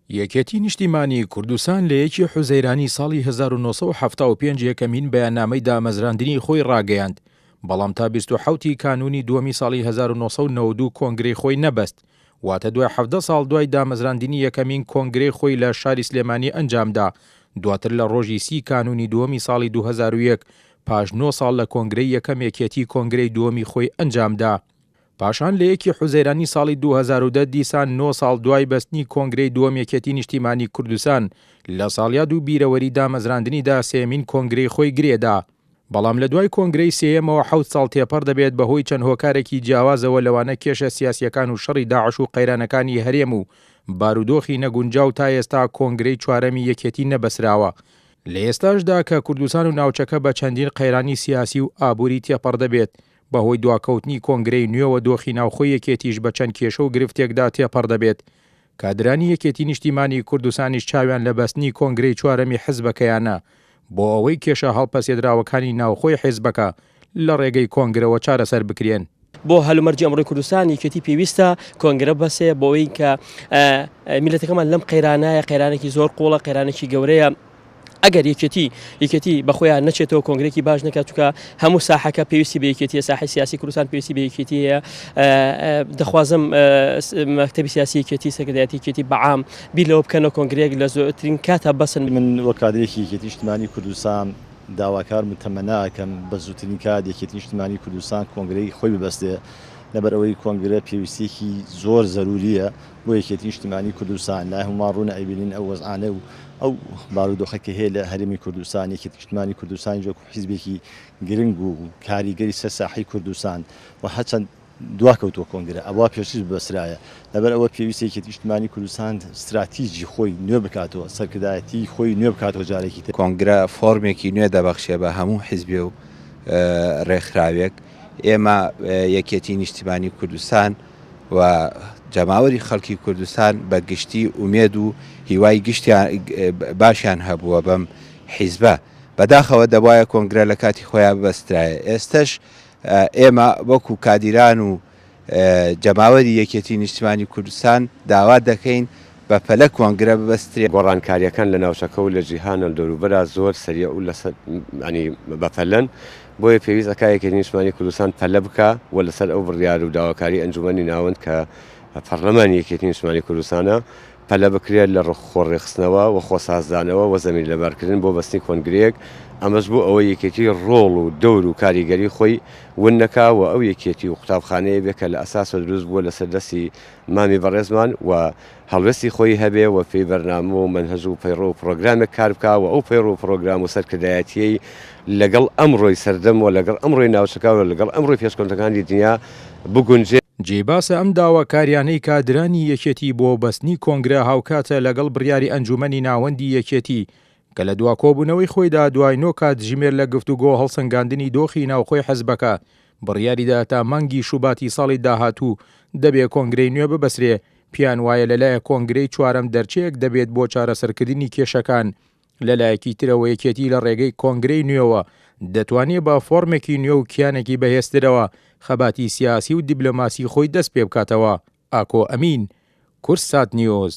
یەکێتی نیشتیمانی کوردستان لە 1 حوزەیرانی ساڵی 1975 یەکەمین بەیاننامەی دامەزراندنی خۆی ڕاگەیاند، بەڵام تا 27 کانونی دووەمی ساڵی 1992 کۆنگرەی خۆی نەبەست، واتە دوای 17 ساڵ دوای دامەزراندنی یەکەمین کۆنگرەی خۆی لە شاری سلێمانی ئەنجامدا، دواتر لە ڕۆژی 30 کانونی دووەمی ساڵی 2001 پاش 9 ساڵ لە کۆنگرەی یەکەم یەکێتی کۆنگرەی دووەمی خۆی ئەنجامدا. پاشان لە 1 حوزەیرانی ساڵی 2010 دیسان 9 ساڵ دوای بەستنی کۆنگرەی دووەم یەکێتی نیشتیمانی کوردستان لە ساڵیاد و بیرەوەری دامەزراندنیدا سێمین کۆنگرەی خۆی گرێدا. بەڵام لە دوای کۆنگرەی سێیەمەوە 7 ساڵ تێپەڕ دەبێت بەهۆی چەند هۆکارێکی جیاوازەوە لەوانە کێشە سیاسیەکان و شەڕی داعش و قەیرانەکانی هەرێم و بارودۆخی نەگونجاو تا ئێستا کۆنگرەی چوارەمی یەکێتی نەبەسراوە. لە ئێستاشدا کە کوردستان و ناوچەکە بە چەندین قەیرانی سیاسی و ئابووری تێپەڕ دەبێت، بەهۆی دواکەوتنی کۆنگرەی نوێوە دۆخی ناوخۆی یەکێتیش بە چەند کێشە و گرفتێکدا تێپەڕ دەبێت. کادرانی یەکێتی نیشتیمانی کوردستانیش چاویان لە بەستنی کۆنگرەی چوارەمی حیزبەکەیانە بۆ ئەوەی کێشە هەڵپەسێدراوەکانی ناوخۆی حیزبەکە لە ڕێگەی کۆنگرەوە چارەسەر بکرێن. بۆ هەلومەرجی ئەمڕۆی کوردستان یەکێتی پێویستە کۆنگرە بەسێ بۆەوەی کە میلەتەکەمان لەم قەیرانایە قەیرانێکی زۆر قوڵە قەیرانێکی گەورەیە. ئەگەر یەکێتی بەخۆیان نەچێتەوە کۆنگرێکی باش نکات چونکە هەموو ساحەکە پێویستی بە یەکێتیە، ساحەی سیاسی کوردستان پێویستی بە یەکێتیە. دەخوازم مەکتەبی سیاسی یەکێتی سەکرتایەتی یەکێتی بەعام بیر لەوە بکەنەوە کۆنگرەیەک لە زۆرترین کاتە بەسن. من وەک کادرێکی یەکێتی نیشتیمانی کوردستان داواکار تەمەناکەم بە زووترین کات یەکێتی نیشتیمانی کوردستان کۆنگرەی خۆی ببەستێ، لەبەر ئەوەی کۆنگرە پێویستێکی زۆر زەروریە بۆ یەکێتی نیشتیمانی کوردستان. لا هەمومان ڕوونە ئەیبینین ئەو وەزعانە و ئەو بارودۆخەکە هەیە لە هەرێمی کوردستان. یەکێتی نیشتیمانی کوردستان جۆ حیزبێکی گرنگ و کاریگەری سەر ساحەی کوردستان و هەچەند دواکەوتووە کۆنگرە ئەوە پێشتر بەسرایە، لەبەر ئەوە پێویستە یەکێتی نیشتیمانی کوردستان استراتیژی خۆی نوێ بکاتەوە، سەرکردایەتی خۆی نوێ بکاتەوە جارێکی تر. کۆنگرە فۆرمێکی نوێ دەبەخشێ بە هەموو حیزبێ و ڕێکخراوێک. ئێمە یەکێتی نیشتیمانی کوردستان و جەماوەری خەڵکی کوردستان بە گشتی ئومێد و هیوای گشتیان باشیان هەبووە بەم حیزبە، بەداخەوە دەبایە کۆنگرە لە کاتی خۆیان ببەسترایە. ئێستش ئێمە وەکو کادیران و جەماوەری یەکێتی نیشتیمانی کوردستان داوا دەکەین بە پەلە کۆنگرە ببەسترێ. گۆڕانکاریەکان لە ناوچەکە و لە جیهانە دەوروبەرە زۆر سەریع و بەپەلەن، بۆیە پێویست ئەکا یەکێتی نیشتیمانی کوردستان پەلە بکە و لەسەر ئەو بڕیار و داواکاری ئەنجومەنی ناوەند کە پەرلەمانی یەکێتی نیشتیمانی کوردستانە پەلە بکرێت لە خۆڕێخستنەوە و خۆسازدانەوە و زەمین لەبارکردن بۆ بەستنی کۆنگرەیەک. ئەمەش بوو ئەوەی یەکێتی ڕۆڵ و دەور و کاریگەری خۆی ون نەکاوە ئەو یەکێتی و قوتابخانەیە بێکە لە ئەساسە دروست بووە لەسەر دەستی مامی بەڕێزمان و هەڵوێستی خۆی هەبێ و پێی بەرنامە و مەنهەج و پەیڕۆ و پرۆگرامێک کار بکا و ئەو پەیڕۆ و پرۆگرام و سەرکردایەتیەی لەگەڵ ئەمڕۆی سەردەم و لەگەڵ ئەمڕۆی ناوچەکە و لەگەڵ ئەمڕۆی پێشکەوتەکانی دنیا بگونجێ. جێباسە ئەم داواکاریانەی کادرانی یەکێتی بۆ بەستنی کۆنگرە هاوکاتە لەگەڵ بڕیاری ئەنجومەنی ناوەندی یەکێتی کە لە دواکۆبوونەوەی خۆیدا دوای 9 کات ژمێر لە گفتوگۆ هەڵسەنگاندنی دۆخی ناوخۆی حیزبەکە بڕیاریدا تا مانگی شوباتی ساڵی داهاتوو دەبێت کۆنگرەی نوێ ببەسرێ. پیان وایە لەلایە کۆنگرەی چوارەم دەرچەیەک دەبێت بۆ چارەسەرکردنی کێشەکان. لەلایەکی ترەوە یەکێتی لە ڕێگەی کۆنگرەی نوێوە دەتوانێت بە فۆرمێکی نوێ و کیانێکی بەهێزترەوە خەباتی سیاسی و دیبلۆماسی خۆی دەست پێ بکاتەوە. ئاکۆ ئەمین، کورسات نیوز.